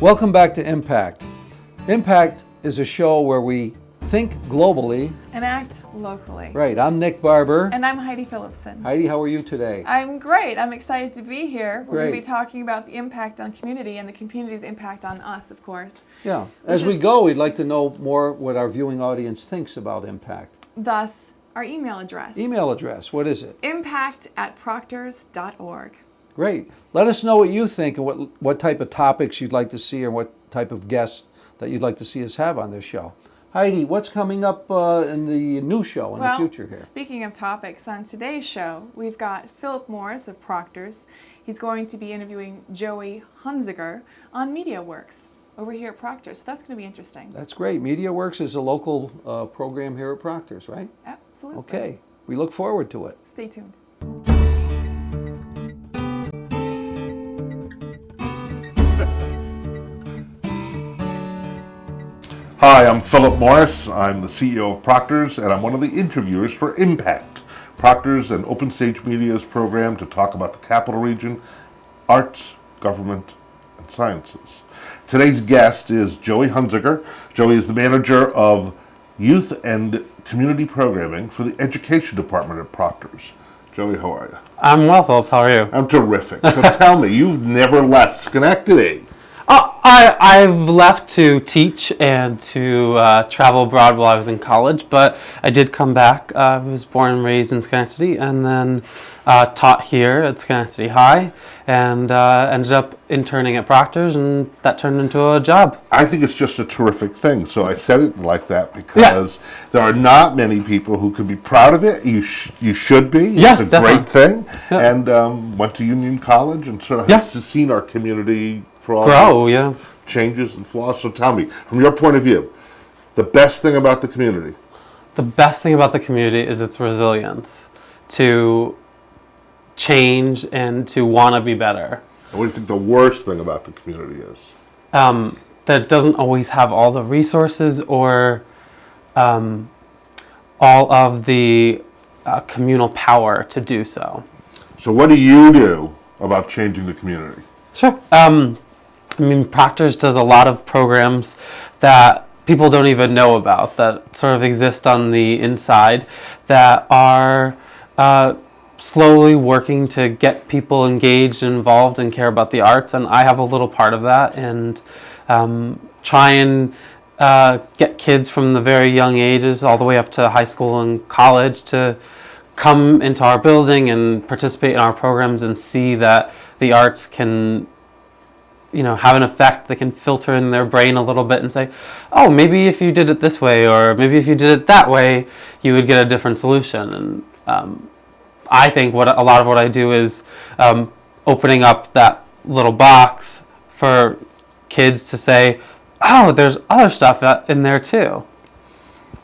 Welcome back to Impact. Impact is a show where we think globally and act locally. Right, I'm Nick Barber. And I'm Heidi Phillipson. Heidi, how are you today? I'm great. I'm excited to be here. We're going to Great. be talking about the impact on community and the community's impact on us, of course. Yeah, as we go, we'd like to know more what our viewing audience thinks about Impact. Thus, our email address. Email address, what is it? impact@proctors.org. Great. Let us know what you think and what type of topics you'd like to see or what type of guests that you'd like to see us have on this show. Heidi, what's coming up in the new show in the future here? Speaking of topics, on today's show, we've got Philip Morris of Proctors. He's going to be interviewing Joey Hunziker on MediaWorks over here at Proctors. So that's going to be interesting. That's great. MediaWorks is a local program here at Proctors, right? Absolutely. Okay. We look forward to it. Stay tuned. Hi, I'm Philip Morris. I'm the CEO of Proctors, and I'm one of the interviewers for Impact, Proctors and Open Stage Media's program to talk about the Capital Region, arts, government, and sciences. Today's guest is Joey Hunziker. Joey is the manager of youth and community programming for the education department at Proctors. Joey, how are you? I'm well, Philip. How are you? I'm terrific. So tell me, you've never left Schenectady. I've left to teach and to travel abroad while I was in college, but I did come back. I was born and raised in Schenectady, and then taught here at Schenectady High, and ended up interning at Proctors, and that turned into a job. I think it's just a terrific thing. So I said it like that because there are not many people who can be proud of it. You should be. Yes, it's a definitely. great thing. Yeah. And went to Union College and sort of has seen our community for all its changes and flaws. So tell me, from your point of view, the best thing about the community? The best thing about the community is its resilience to change and to want to be better. And what do you think the worst thing about the community is? That it doesn't always have all the resources or all of the communal power to do so. So what do you do about changing the community? Sure. Proctors does a lot of programs that people don't even know about, that sort of exist on the inside, that are slowly working to get people engaged and involved and care about the arts, and I have a little part of that, and try and get kids from the very young ages all the way up to high school and college to come into our building and participate in our programs and see that the arts can have an effect that can filter in their brain a little bit and say, oh, maybe if you did it this way, or maybe if you did it that way, you would get a different solution. And I think a lot of what I do is opening up that little box for kids to say, oh, there's other stuff in there too.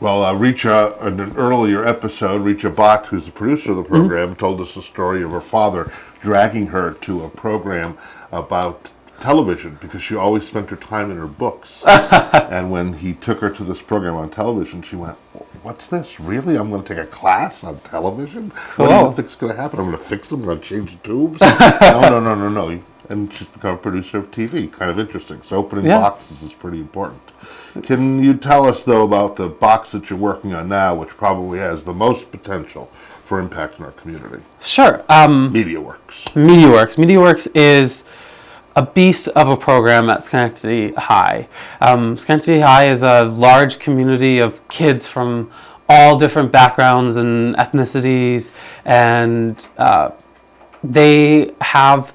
Well, in an earlier episode, Richa Bhatt, who's the producer of the program, told us the story of her father dragging her to a program about television because she always spent her time in her books. And when he took her to this program on television, she went, what's this? Really? I'm going to take a class on television? Cool. What do you think's going to happen? I'm going to fix them? I'm going to change the tubes? No. And she's become a producer of TV. Kind of interesting. So opening boxes is pretty important. Can you tell us, though, about the box that you're working on now, which probably has the most potential for impact in our community? Sure. MediaWorks. MediaWorks is a beast of a program at Schenectady High. Schenectady High is a large community of kids from all different backgrounds and ethnicities, and they have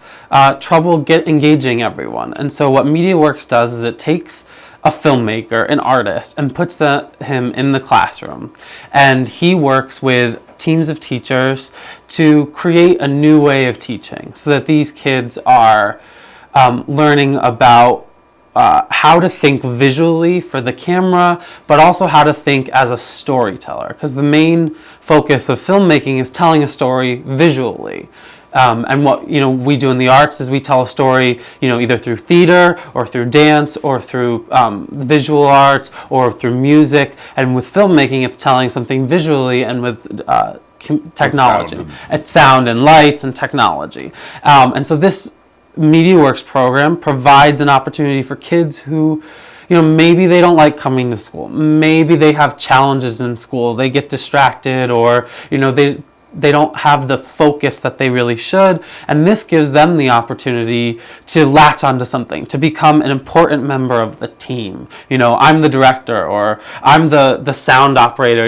trouble engaging everyone. And so what MediaWorks does is it takes a filmmaker, an artist, and puts him in the classroom. And he works with teams of teachers to create a new way of teaching so that these kids are learning about how to think visually for the camera, but also how to think as a storyteller, because the main focus of filmmaking is telling a story visually. And what we do in the arts is we tell a story, either through theater or through dance or through visual arts or through music. And with filmmaking, it's telling something visually and with technology, sound and lights and technology. And so this MediaWorks program provides an opportunity for kids who, maybe they don't like coming to school. Maybe they have challenges in school. They get distracted, or, they don't have the focus that they really should. And this gives them the opportunity to latch onto something, to become an important member of the team. I'm the director, or I'm the sound operator,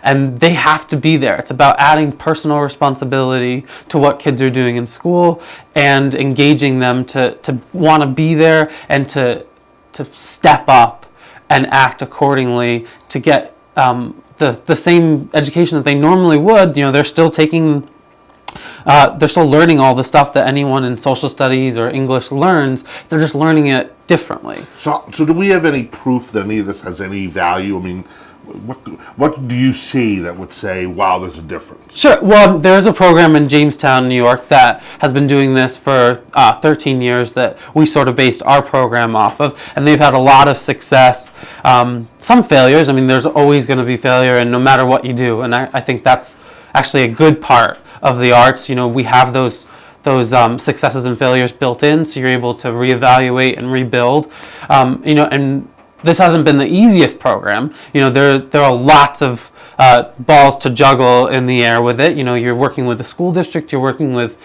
and they have to be there. It's about adding personal responsibility to what kids are doing in school and engaging them to want to be there and to step up and act accordingly to get the same education that they normally would. They're still taking, they're still learning all the stuff that anyone in social studies or English learns. They're just learning it differently. So do we have any proof that any of this has any value? I mean, what do you see that would say, wow, there's a difference? Sure. Well, there's a program in Jamestown, New York, that has been doing this for 13 years that we sort of based our program off of, and they've had a lot of success. Some failures. I mean, there's always going to be failure, and no matter what you do, and I think that's actually a good part of the arts. We have those successes and failures built in, so you're able to reevaluate and rebuild. And this hasn't been the easiest program. There are lots of balls to juggle in the air with it. You're working with the school district, you're working with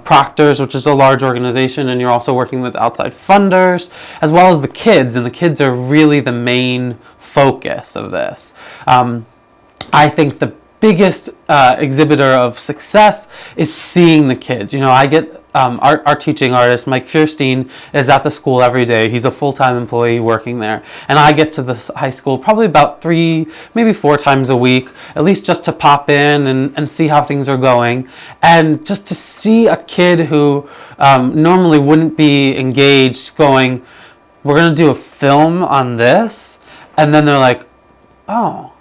Proctors, which is a large organization, and you're also working with outside funders, as well as the kids, and the kids are really the main focus of this. I think the biggest exhibitor of success is seeing the kids. I get our teaching artist, Mike Fierstein, is at the school every day. He's a full-time employee working there. And I get to the high school probably about 3, maybe 4 times a week, at least just to pop in and see how things are going. And just to see a kid who normally wouldn't be engaged going, we're going to do a film on this. And then they're like, oh,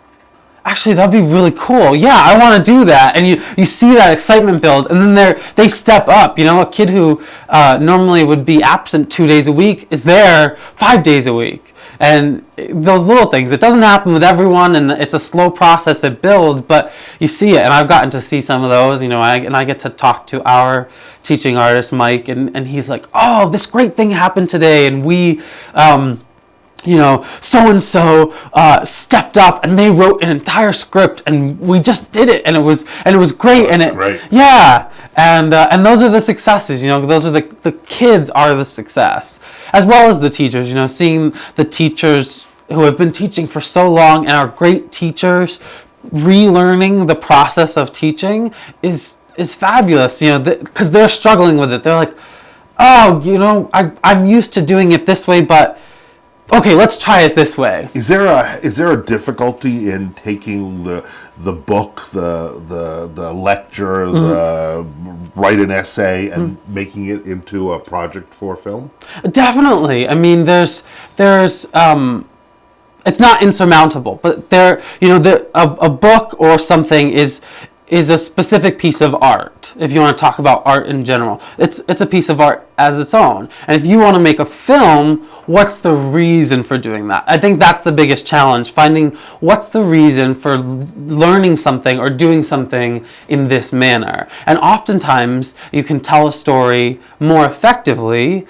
actually, that'd be really cool. Yeah, I want to do that. And you see that excitement build, and then they step up. A kid who normally would be absent 2 days a week is there 5 days a week. And those little things, it doesn't happen with everyone, and it's a slow process it builds, but you see it. And I've gotten to see some of those, and I get to talk to our teaching artist, Mike, and he's like, oh, this great thing happened today, and we... so-and-so stepped up and they wrote an entire script and we just did it, and it was great. Great. Yeah. And those are the successes, those are the kids are the success, as well as the teachers, seeing the teachers who have been teaching for so long and are great teachers, relearning the process of teaching is fabulous, because they're struggling with it. They're like, oh, I'm used to doing it this way, but okay, let's try it this way. Is there a difficulty in taking the book, the lecture, the write an essay, and making it into a project for film? Definitely. I mean, there's it's not insurmountable, but a book or something is a specific piece of art. If you want to talk about art in general, it's a piece of art as its own. And if you want to make a film, what's the reason for doing that? I think that's the biggest challenge, finding what's the reason for learning something or doing something in this manner. And oftentimes you can tell a story more effectively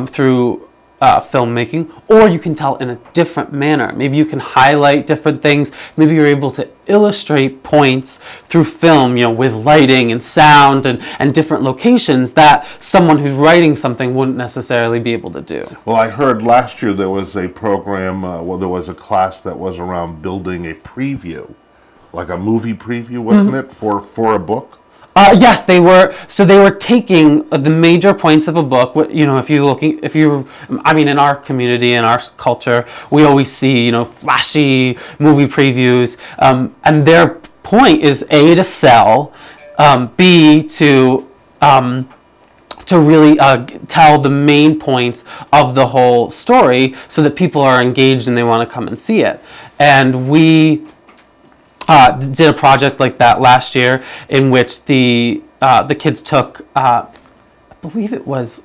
through filmmaking, or you can tell in a different manner. Maybe you can highlight different things. Maybe you're able to illustrate points through film, with lighting and sound and different locations that someone who's writing something wouldn't necessarily be able to do. Well, I heard last year there was a program, there was a class that was around building a preview, like a movie preview, wasn't it, for a book? Yes, they were. So they were taking the major points of a book. In our community, in our culture, we always see, flashy movie previews, and their point is A, to sell, B, to really tell the main points of the whole story, so that people are engaged and they want to come and see it. And we did a project like that last year, in which the kids took, I believe it was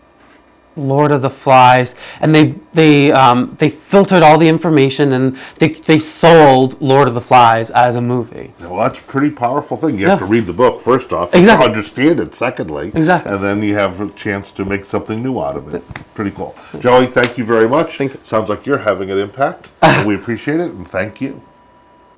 Lord of the Flies, and they filtered all the information, and they sold Lord of the Flies as a movie. Well, that's a pretty powerful thing. You have Yeah. to read the book, first off, Exactly. to understand it, secondly. Exactly. And then you have a chance to make something new out of it. Pretty cool. Joey, thank you very much. Thank you. Sounds like you're having an impact. And we appreciate it, and thank you.